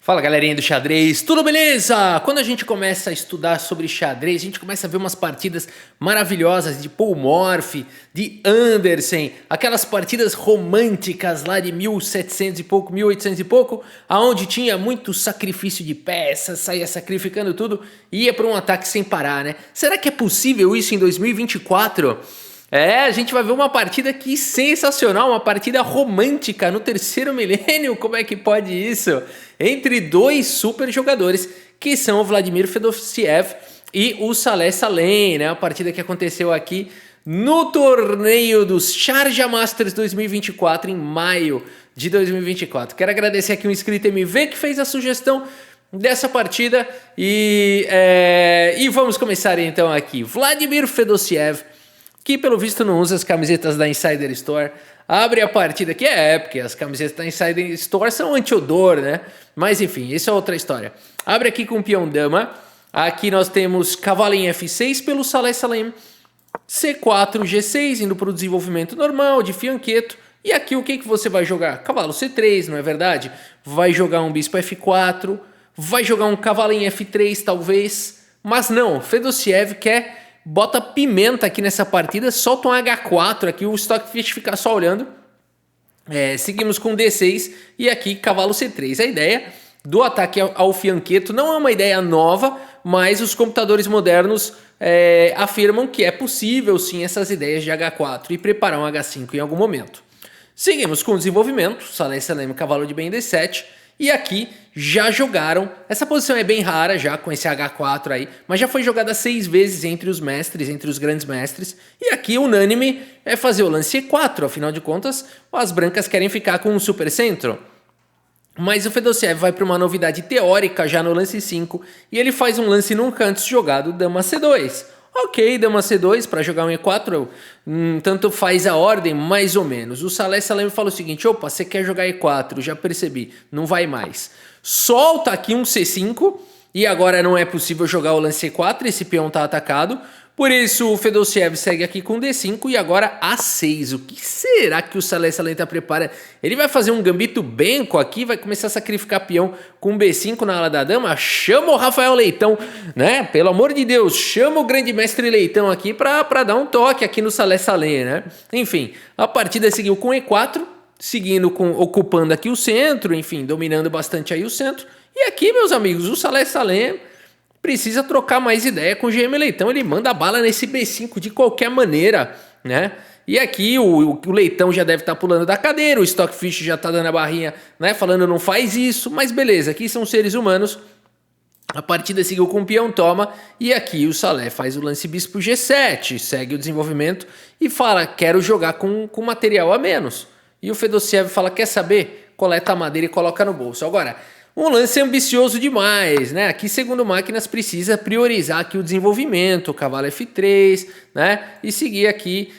Fala galerinha do xadrez, tudo beleza? Quando a gente começa a estudar sobre xadrez, a gente começa a ver umas partidas maravilhosas de Paul Morphy, de Anderson, aquelas partidas românticas lá de 1700 e pouco, 1800 e pouco, aonde tinha muito sacrifício de peças, saía sacrificando tudo e ia para um ataque sem parar, né? Será que é possível isso em 2024? A gente vai ver uma partida que sensacional, uma partida romântica no terceiro milênio, como é que pode isso? Entre dois super jogadores, que são o Vladimir Fedosiev e o Saleh Salem, né? A partida que aconteceu aqui no torneio dos Sharjah Masters 2024, em maio de 2024. Quero agradecer aqui um inscrito MV que fez a sugestão dessa partida e vamos começar então aqui. Vladimir Fedosiev, que pelo visto não usa as camisetas da Insider Store, abre a partida, que porque as camisetas da Insider Store são anti-odor, né? Mas enfim, isso é outra história. Abre aqui com o peão dama, aqui nós temos cavalo em F6 pelo Saleh Salem, C4, G6, indo para o desenvolvimento normal, de fianqueto, e aqui o que você vai jogar? Cavalo C3, não é verdade? Vai jogar um bispo F4, vai jogar um cavalo em F3 talvez, mas não, Fedosiev bota pimenta aqui nessa partida, solta um H4 aqui, o Stockfish fica só olhando. Seguimos com D6 e aqui cavalo C3. A ideia do ataque ao fianqueto não é uma ideia nova, mas os computadores modernos afirmam que é possível sim essas ideias de H4 e preparar um H5 em algum momento. Seguimos com o desenvolvimento, Saleh Salem, cavalo de bem D7. E aqui já jogaram, essa posição é bem rara já com esse H4 aí, mas já foi jogada 6 vezes entre os mestres, entre os grandes mestres. E aqui unânime é fazer o lance E4, afinal de contas as brancas querem ficar com um super centro. Mas o Fedosiev vai para uma novidade teórica já no lance 5 e ele faz um lance nunca antes jogado, dama C2. Ok, dama C2 para jogar um E4, tanto faz a ordem, mais ou menos. O Saleh Salem fala o seguinte, opa, você quer jogar E4, já percebi, não vai mais. Solta aqui um C5 e agora não é possível jogar o lance E4, esse peão está atacado. Por isso o Fedosiev segue aqui com D5 e agora A6. O que será que o Saleh Salem está preparando? Ele vai fazer um gambito benco aqui, vai começar a sacrificar peão com B5 na ala da dama? Chama o Rafael Leitão, né? Pelo amor de Deus, chama o grande mestre Leitão aqui para dar um toque aqui no Saleh Salem, né? Enfim, a partida seguiu com E4, ocupando aqui o centro, enfim, dominando bastante aí o centro. E aqui, meus amigos, o Saleh Salem precisa trocar mais ideia com o GM Leitão, ele manda bala nesse B5 de qualquer maneira, né? E aqui o Leitão já deve estar pulando da cadeira, o Stockfish já está dando a barrinha, né? Falando não faz isso, mas beleza, aqui são seres humanos. A partida seguiu com o peão toma e aqui o Saleh faz o lance bispo G7, segue o desenvolvimento e fala, quero jogar com material a menos. E o Fedosiev fala, quer saber? Coleta a madeira e coloca no bolso. Agora, um lance ambicioso demais, né? Aqui, segundo máquinas, precisa priorizar aqui o desenvolvimento, o cavalo F3, né? E seguir aqui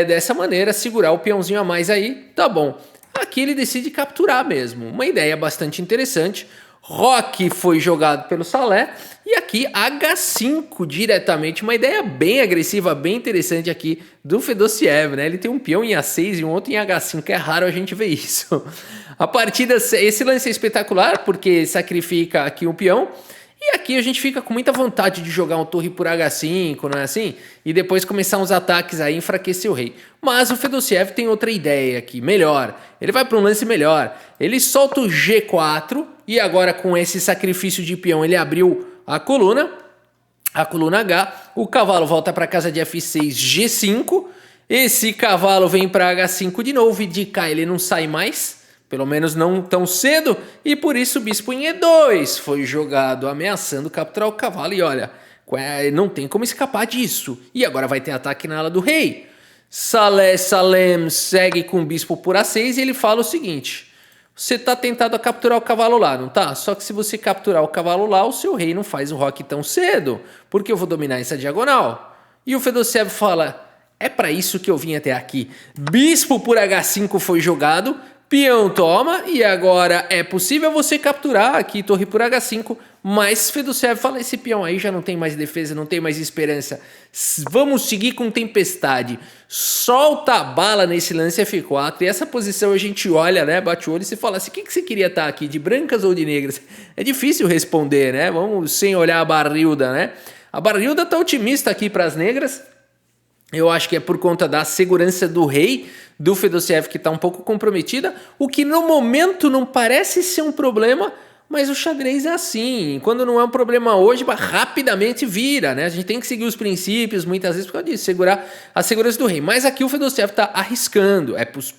dessa maneira, segurar o peãozinho a mais aí, tá bom. Aqui ele decide capturar mesmo, uma ideia bastante interessante. Roque foi jogado pelo Saleh e aqui H5 diretamente, uma ideia bem agressiva, bem interessante aqui do Fedosiev, né? Ele tem um peão em A6 e um outro em H5, é raro a gente ver isso. A partida, esse lance é espetacular porque sacrifica aqui um peão e aqui a gente fica com muita vontade de jogar um torre por H5, não é assim? E depois começar uns ataques aí, enfraquecer o rei. Mas o Fedosiev tem outra ideia aqui, melhor. Ele vai para um lance melhor. Ele solta o G4 e agora com esse sacrifício de peão ele abriu a coluna H. O cavalo volta para casa de F6, G5. Esse cavalo vem para H5 de novo e de cá ele não sai mais. Pelo menos não tão cedo, e por isso o bispo em E2 foi jogado, ameaçando capturar o cavalo. E olha, não tem como escapar disso. E agora vai ter ataque na ala do rei. Saleh Salem segue com o bispo por A6 e ele fala o seguinte, você está tentado a capturar o cavalo lá, não tá? Só que se você capturar o cavalo lá, o seu rei não faz o roque tão cedo, porque eu vou dominar essa diagonal. E o Fedosiev fala, é para isso que eu vim até aqui. Bispo por H5 foi jogado, Peão toma, e agora é possível você capturar aqui torre por H5, mas Fedossev fala, esse peão aí já não tem mais defesa, não tem mais esperança. Vamos seguir com tempestade. Solta a bala nesse lance F4, e essa posição a gente olha, né, bate o olho e se fala assim, o que você queria estar aqui, de brancas ou de negras? É difícil responder, né, vamos sem olhar a Barrilda, né. A Barrilda tá otimista aqui para as negras. Eu acho que é por conta da segurança do rei, do Fedossev, que está um pouco comprometida, o que no momento não parece ser um problema, mas o xadrez é assim. Quando não é um problema hoje, rapidamente vira, né? A gente tem que seguir os princípios, muitas vezes, por causa disso, segurar a segurança do rei. Mas aqui o Fedossev está arriscando.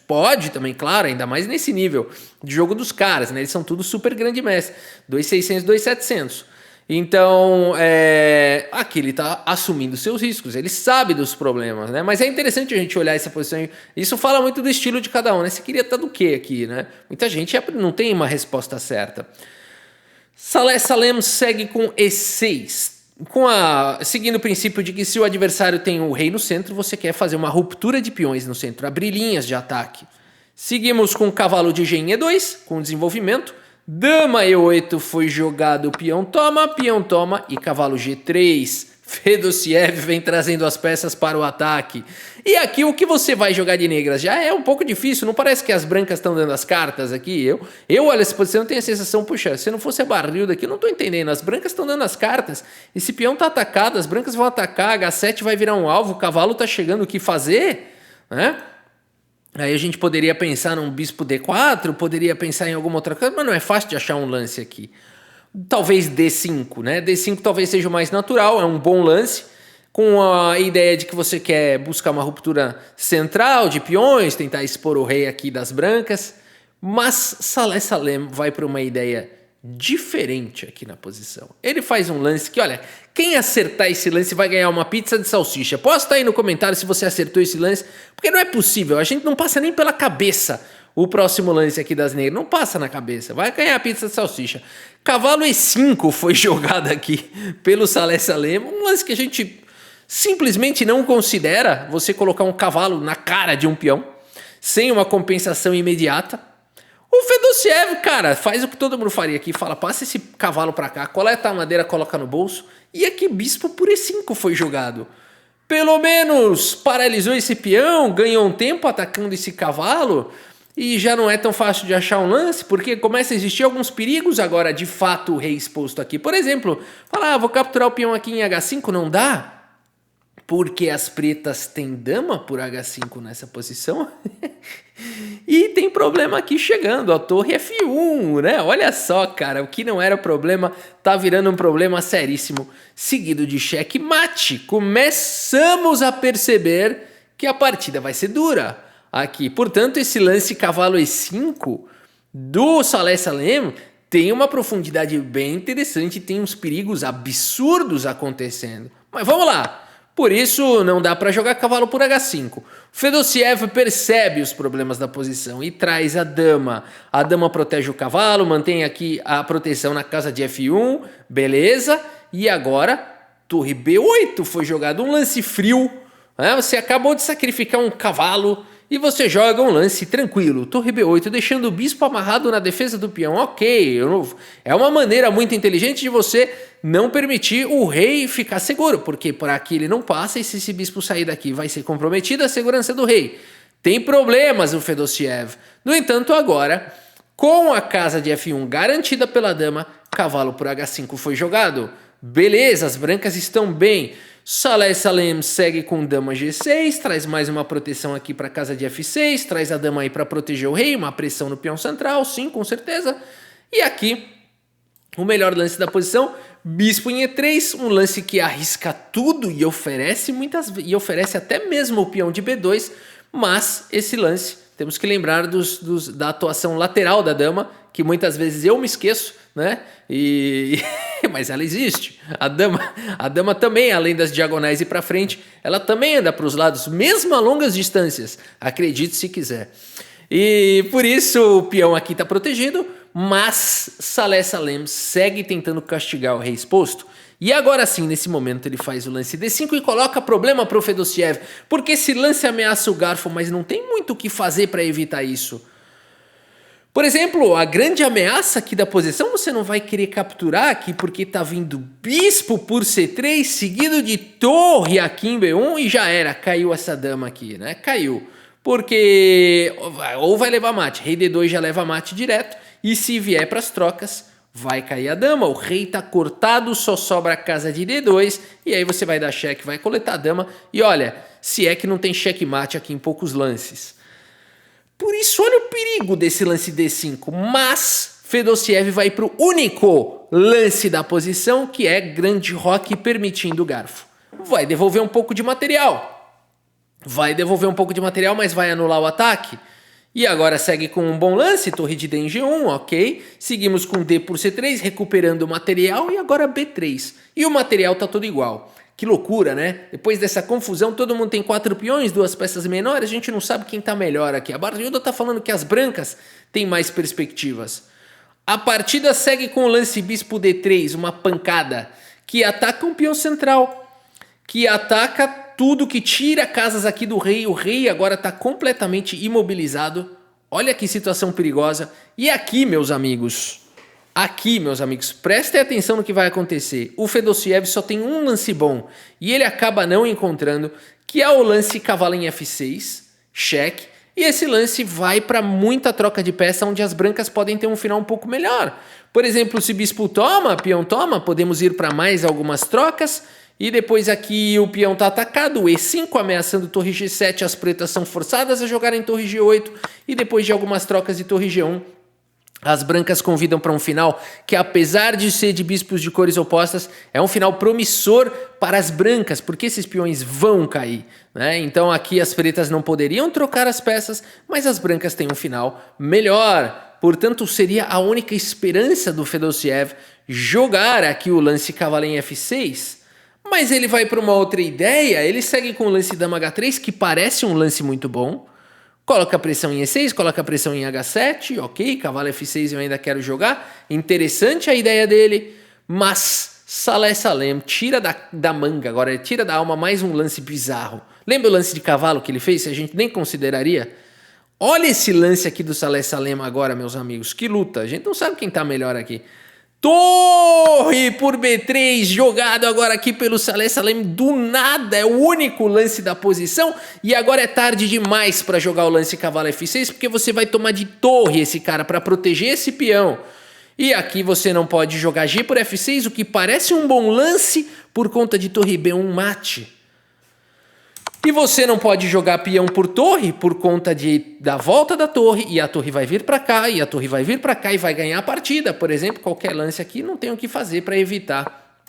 Pode também, claro, ainda mais nesse nível de jogo dos caras, né? Eles são tudo super grande mestre. 2.600, 2.700. Então, aqui ele está assumindo seus riscos, ele sabe dos problemas, né? Mas é interessante a gente olhar essa posição. Isso fala muito do estilo de cada um, né? Você queria estar do quê aqui, né? Muita gente não tem uma resposta certa. Saleh Salem segue com E6. Seguindo o princípio de que se o adversário tem o rei no centro, você quer fazer uma ruptura de peões no centro, abrir linhas de ataque. Seguimos com o cavalo de G em E2, com desenvolvimento. Dama E8 foi jogado, peão toma e cavalo G3. Fedossev vem trazendo as peças para o ataque. E aqui o que você vai jogar de negras? Já é um pouco difícil, não parece que as brancas estão dando as cartas aqui? Eu olho essa posição e tenho a sensação, puxa, se não fosse a Barrilda aqui, eu não estou entendendo. As brancas estão dando as cartas, esse peão está atacado, as brancas vão atacar, H7 vai virar um alvo, o cavalo está chegando, o que fazer? Né? Aí a gente poderia pensar num bispo D4, poderia pensar em alguma outra coisa, mas não é fácil de achar um lance aqui. Talvez D5, né? D5 talvez seja o mais natural, é um bom lance, com a ideia de que você quer buscar uma ruptura central de peões, tentar expor o rei aqui das brancas, mas Saleh Salem vai para uma ideia diferente aqui na posição. Ele faz um lance que, olha, quem acertar esse lance vai ganhar uma pizza de salsicha. Posta aí no comentário se você acertou esse lance, porque não é possível, a gente não passa nem pela cabeça o próximo lance aqui das negras, não passa na cabeça, vai ganhar a pizza de salsicha. Cavalo E5 foi jogado aqui pelo Saleh Salem, um lance que a gente simplesmente não considera você colocar um cavalo na cara de um peão, sem uma compensação imediata. O Fedossev, cara, faz o que todo mundo faria aqui, fala, passa esse cavalo pra cá, coleta a madeira, coloca no bolso, e aqui bispo por E5 foi jogado. Pelo menos paralisou esse peão, ganhou um tempo atacando esse cavalo, e já não é tão fácil de achar um lance, porque começa a existir alguns perigos agora, de fato, o rei exposto aqui. Por exemplo, falar, vou capturar o peão aqui em H5, não dá? Porque as pretas têm dama por H5 nessa posição. E tem problema aqui chegando, a torre F1, né? Olha só, cara, o que não era problema tá virando um problema seríssimo. Seguido de checkmate, começamos a perceber que a partida vai ser dura aqui. Portanto, esse lance cavalo E5 do Saleh Salem tem uma profundidade bem interessante, tem uns perigos absurdos acontecendo. Mas vamos lá. Por isso, não dá para jogar cavalo por H5. Fedossev percebe os problemas da posição e traz a dama. A dama protege o cavalo, mantém aqui a proteção na casa de F1, beleza. E agora, torre B8 foi jogado, um lance frio. Né? Você acabou de sacrificar um cavalo e você joga um lance tranquilo. Torre B8, deixando o bispo amarrado na defesa do peão. Ok, é uma maneira muito inteligente de você não permitir o rei ficar seguro, porque por aqui ele não passa e se esse bispo sair daqui vai ser comprometida a segurança do rei. Tem problemas o Fedossev. No entanto, agora, com a casa de F1 garantida pela dama, cavalo por H5 foi jogado. Beleza, as brancas estão bem. Saleh Salem segue com dama G6, traz mais uma proteção aqui para a casa de F6, traz a dama aí para proteger o rei, uma pressão no peão central, sim, com certeza. E aqui, o melhor lance da posição, bispo em E3, um lance que arrisca tudo e oferece até mesmo o peão de B2, mas esse lance, temos que lembrar da atuação lateral da dama, que muitas vezes eu me esqueço, né? Mas ela existe. A dama também, além das diagonais e para frente, ela também anda para os lados, mesmo a longas distâncias. Acredite se quiser. E por isso o peão aqui está protegido, mas Saleh Salem segue tentando castigar o rei exposto. E agora sim, nesse momento, ele faz o lance D5 e coloca problema para o Fedossev, porque esse lance ameaça o garfo, mas não tem muito o que fazer para evitar isso. Por exemplo, a grande ameaça aqui da posição você não vai querer capturar aqui porque tá vindo bispo por C3 seguido de torre aqui em B1 e já era, caiu essa dama aqui, né? Caiu. Porque ou vai levar mate, rei D2 já leva mate direto e se vier para as trocas vai cair a dama, o rei tá cortado, só sobra a casa de D2 e aí você vai dar cheque, vai coletar a dama e olha, se é que não tem checkmate aqui em poucos lances. Por isso, olha o perigo desse lance D5. Mas Fedosiev vai para o único lance da posição, que é grande roque permitindo o garfo. Vai devolver um pouco de material. Vai devolver um pouco de material, mas vai anular o ataque. E agora segue com um bom lance, torre de D em G1, ok. Seguimos com D por C3, recuperando o material e agora B3. E o material tá todo igual. Que loucura, né? Depois dessa confusão, todo mundo tem 4 peões, 2 peças menores, a gente não sabe quem tá melhor aqui. A Bardilda tá falando que as brancas têm mais perspectivas. A partida segue com o lance bispo D3, uma pancada, que ataca um peão central, que ataca tudo, que tira casas aqui do rei. O rei agora tá completamente imobilizado. Olha que situação perigosa. E aqui, meus amigos... Aqui, meus amigos, prestem atenção no que vai acontecer. O Fedosiev só tem um lance bom e ele acaba não encontrando, que é o lance cavalo em F6, cheque. E esse lance vai para muita troca de peça, onde as brancas podem ter um final um pouco melhor. Por exemplo, se bispo toma, peão toma, podemos ir para mais algumas trocas. E depois aqui o peão está atacado, o E5 ameaçando torre G7, as pretas são forçadas a jogar em torre G8. E depois de algumas trocas de torre G1, as brancas convidam para um final que, apesar de ser de bispos de cores opostas, é um final promissor para as brancas, porque esses peões vão cair, né? Então aqui as pretas não poderiam trocar as peças, mas as brancas têm um final melhor. Portanto, seria a única esperança do Fedosiev jogar aqui o lance cavalo em F6. Mas ele vai para uma outra ideia, ele segue com o lance dama H3, que parece um lance muito bom. Coloca pressão em E6, coloca pressão em H7, ok, cavalo F6 eu ainda quero jogar. Interessante a ideia dele, mas Saleh Salem tira da manga, agora tira da alma mais um lance bizarro. Lembra o lance de cavalo que ele fez, se a gente nem consideraria? Olha esse lance aqui do Saleh Salem agora, meus amigos, que luta, a gente não sabe quem tá melhor aqui. Torre por B3, jogado agora aqui pelo Saleh Salem, do nada, é o único lance da posição. E agora é tarde demais para jogar o lance cavalo F6, porque você vai tomar de torre esse cara para proteger esse peão. E aqui você não pode jogar G por F6, o que parece um bom lance por conta de torre B1 mate. E você não pode jogar peão por torre por conta da volta da torre, e a torre vai vir para cá, e a torre vai vir para cá e vai ganhar a partida. Por exemplo, qualquer lance aqui não tem o que fazer para evitar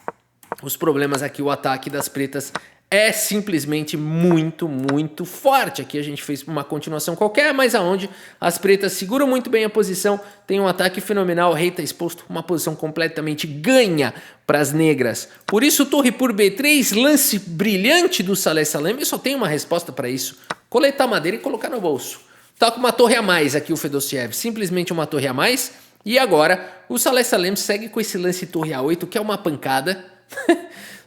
os problemas aqui. O ataque das pretas é simplesmente muito, muito forte. Aqui a gente fez uma continuação qualquer, mas aonde as pretas seguram muito bem a posição, tem um ataque fenomenal, o rei está exposto a uma posição completamente ganha para as negras. Por isso, torre por B3, lance brilhante do Saleh Salem, e só tem uma resposta para isso: coletar madeira e colocar no bolso. Tá com uma torre a mais aqui o Fedosiev, simplesmente uma torre a mais. E agora o Saleh Salem segue com esse lance torre A8, que é uma pancada.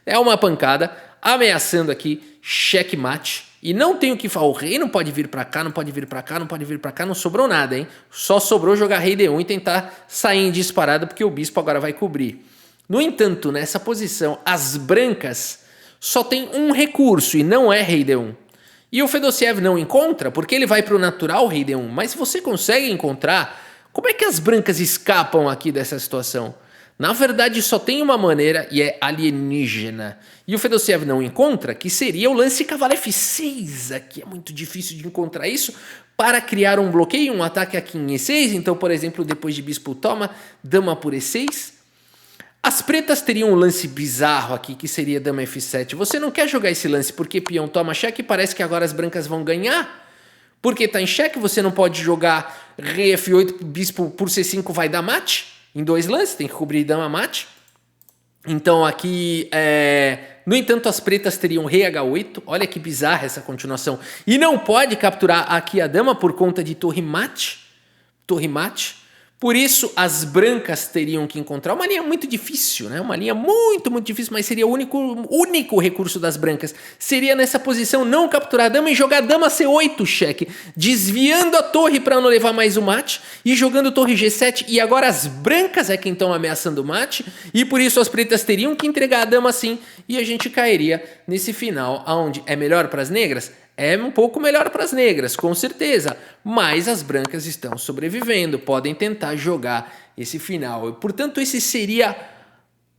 É uma pancada, ameaçando aqui checkmate. E não tem o que falar, o rei não pode vir pra cá, não pode vir pra cá, não pode vir pra cá, não sobrou nada, hein? Só sobrou jogar rei D1 e tentar sair em disparada, porque o bispo agora vai cobrir. No entanto, nessa posição, as brancas só tem um recurso e não é rei D1. E o Fedosiev não encontra, porque ele vai pro natural rei D1. Mas se você consegue encontrar, como é que as brancas escapam aqui dessa situação? Na verdade, só tem uma maneira e é alienígena. E o Fedosiev não encontra, que seria o lance cavalo F6. Aqui é muito difícil de encontrar isso para criar um bloqueio, um ataque aqui em E6. Então, por exemplo, depois de bispo toma, dama por E6. As pretas teriam um lance bizarro aqui, que seria dama F7. Você não quer jogar esse lance porque peão toma cheque e parece que agora as brancas vão ganhar. Porque está em cheque, você não pode jogar rei F8, bispo por C5 vai dar mate. Em 2 lances, tem que cobrir dama mate. Então aqui, no entanto, as pretas teriam rei H8. Olha que bizarra essa continuação. E não pode capturar aqui a dama por conta de torre mate. Torre mate. Por isso, as brancas teriam que encontrar uma linha muito difícil, né? Uma linha muito, muito difícil, mas seria o único recurso das brancas. Seria nessa posição não capturar a dama e jogar dama C8 cheque, desviando a torre para não levar mais o mate e jogando torre G7. E agora as brancas é quem estão ameaçando o mate e por isso as pretas teriam que entregar a dama assim e a gente cairia nesse final, onde é melhor para as negras? É um pouco melhor para as negras, com certeza, mas as brancas estão sobrevivendo, podem tentar jogar esse final. Portanto, esse seria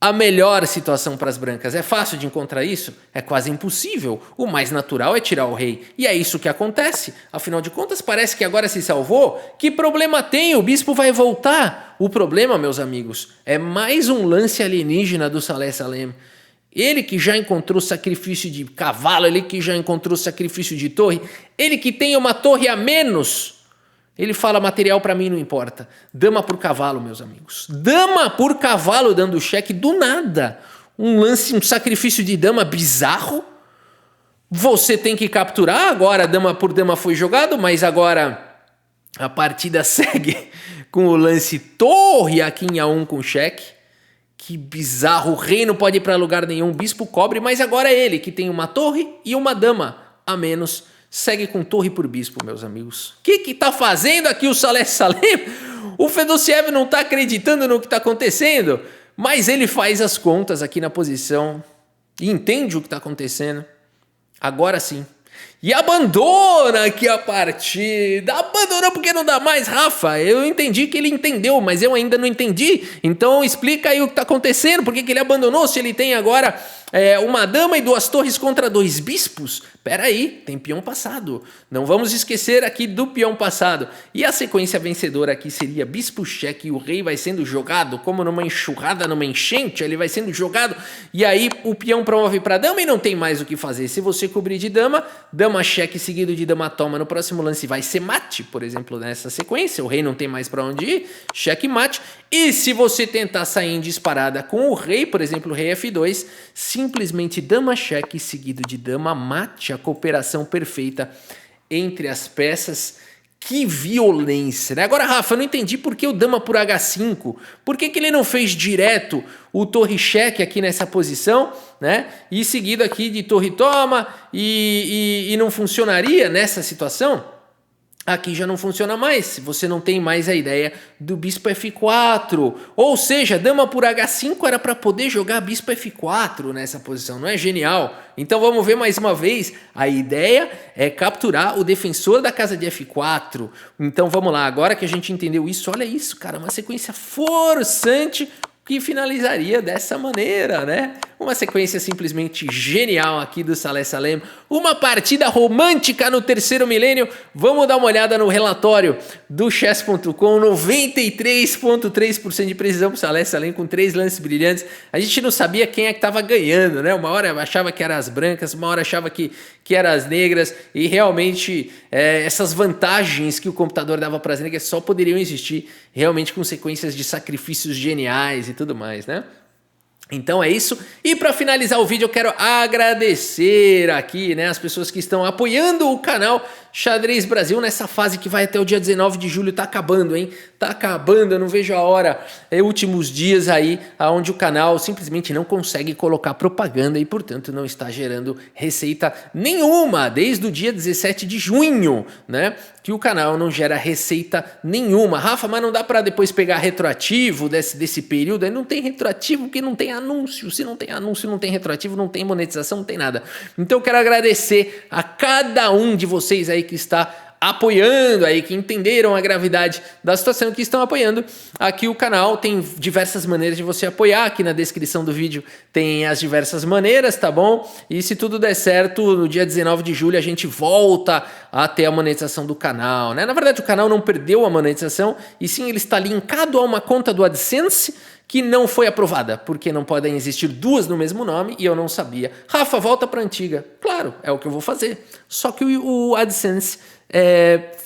a melhor situação para as brancas. É fácil de encontrar isso? É quase impossível. O mais natural é tirar o rei. E é isso que acontece. Afinal de contas, parece que agora se salvou. Que problema tem? O bispo vai voltar. O problema, meus amigos, é mais um lance alienígena do Saleh Salem. Ele que já encontrou sacrifício de cavalo, ele que já encontrou sacrifício de torre, ele que tem uma torre a menos, ele fala material para mim não importa. Dama por cavalo, meus amigos. Dama por cavalo dando cheque do nada. Um lance, um sacrifício de dama bizarro. Você tem que capturar, agora dama por dama foi jogado, mas agora a partida segue com o lance torre aqui em A1 com cheque. Que bizarro, o rei não pode ir para lugar nenhum, o bispo cobre, mas agora é ele que tem uma torre e uma dama a menos. Segue com torre por bispo, meus amigos. O que tá fazendo aqui o Saleh Salem? O Fedosiev não tá acreditando no que tá acontecendo, mas ele faz as contas aqui na posição e entende o que tá acontecendo. Agora sim. E abandona aqui a partida. Abandonou porque não dá mais, Rafa. Eu entendi que ele entendeu, mas eu ainda não entendi. Então explica aí o que está acontecendo. Por que ele abandonou se ele tem agora uma dama e duas torres contra dois bispos? Pera aí, tem peão passado. Não vamos esquecer aqui do peão passado. E a sequência vencedora aqui seria bispo cheque e o rei vai sendo jogado como numa enxurrada, numa enchente. Ele vai sendo jogado e aí o peão promove para dama e não tem mais o que fazer. Se você cobrir de dama, dama cheque seguido de dama toma. No próximo lance vai ser mate, por exemplo, nessa sequência. O rei não tem mais para onde ir, cheque mate. E se você tentar sair em disparada com o rei, por exemplo, rei F2, simplesmente dama cheque seguido de dama mate, a cooperação perfeita entre as peças. Que violência, né? Agora, Rafa, eu não entendi por que o dama por H5. Por que ele não fez direto o torre cheque aqui nessa posição, né? E seguido aqui de torre toma e não funcionaria nessa situação? Aqui já não funciona mais, se você não tem mais a ideia do bispo F4. Ou seja, dama por H5 era para poder jogar bispo F4 nessa posição, não é genial? Então vamos ver mais uma vez, a ideia é capturar o defensor da casa de F4. Então vamos lá, agora que a gente entendeu isso, olha isso, cara, uma sequência forçante que finalizaria dessa maneira, né? Uma sequência simplesmente genial aqui do Saleh Salem. Uma partida romântica no terceiro milênio. Vamos dar uma olhada no relatório do chess.com. 93,3% de precisão para o Saleh Salem com 3 lances brilhantes. A gente não sabia quem é que estava ganhando, né? Uma hora achava que eram as brancas, uma hora achava que eram as negras. E realmente essas vantagens que o computador dava para as negras só poderiam existir realmente com sequências de sacrifícios geniais e tudo mais, né? Então é isso. E para finalizar o vídeo eu quero agradecer aqui, né, as pessoas que estão apoiando o canal Xadrez Brasil nessa fase que vai até o dia 19 de julho. Tá acabando, hein? Tá acabando, eu não vejo a hora. Últimos dias aí onde o canal simplesmente não consegue colocar propaganda e, portanto, não está gerando receita nenhuma desde o dia 17 de junho, né? Que o canal não gera receita nenhuma. Rafa, mas não dá para depois pegar retroativo desse período? Aí não tem retroativo porque não tem anúncio. Se não tem anúncio, não tem retroativo, não tem monetização, não tem nada. Então eu quero agradecer a cada um de vocês aí que está apoiando aí, que entenderam a gravidade da situação, que estão apoiando aqui o canal. Tem diversas maneiras de você apoiar, aqui na descrição do vídeo tem as diversas maneiras, tá bom? E se tudo der certo, no dia 19 de julho a gente volta a ter a monetização do canal, né? Na verdade o canal não perdeu a monetização, e sim ele está linkado a uma conta do AdSense que não foi aprovada, porque não podem existir duas no mesmo nome, e eu não sabia. Rafa, volta para a antiga. Claro, é o que eu vou fazer. Só que o AdSense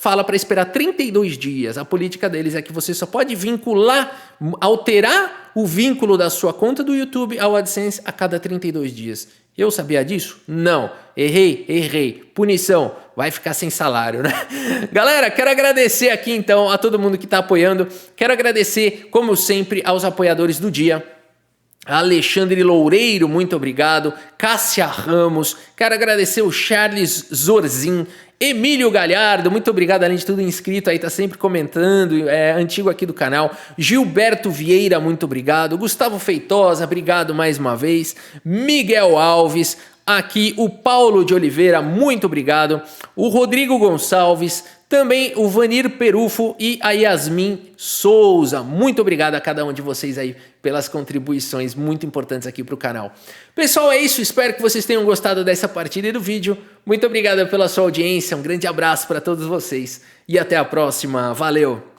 fala para esperar 32 dias. A política deles é que você só pode vincular, alterar o vínculo da sua conta do YouTube ao AdSense a cada 32 dias. Eu sabia disso? Não. Errei. Punição. Vai ficar sem salário, né? Galera, quero agradecer aqui então a todo mundo que está apoiando. Quero agradecer, como sempre, aos apoiadores do dia. Alexandre Loureiro, muito obrigado. Cássia Ramos, quero agradecer o Charles Zorzin. Emílio Galhardo, muito obrigado, além de tudo inscrito aí, tá sempre comentando, é antigo aqui do canal. Gilberto Vieira, muito obrigado. Gustavo Feitosa, obrigado mais uma vez. Miguel Alves, aqui o Paulo de Oliveira, muito obrigado. O Rodrigo Gonçalves, também o Vanir Perufo e a Yasmin Souza. Muito obrigado a cada um de vocês aí pelas contribuições muito importantes aqui para o canal. Pessoal, é isso. Espero que vocês tenham gostado dessa partida e do vídeo. Muito obrigado pela sua audiência. Um grande abraço para todos vocês e até a próxima. Valeu!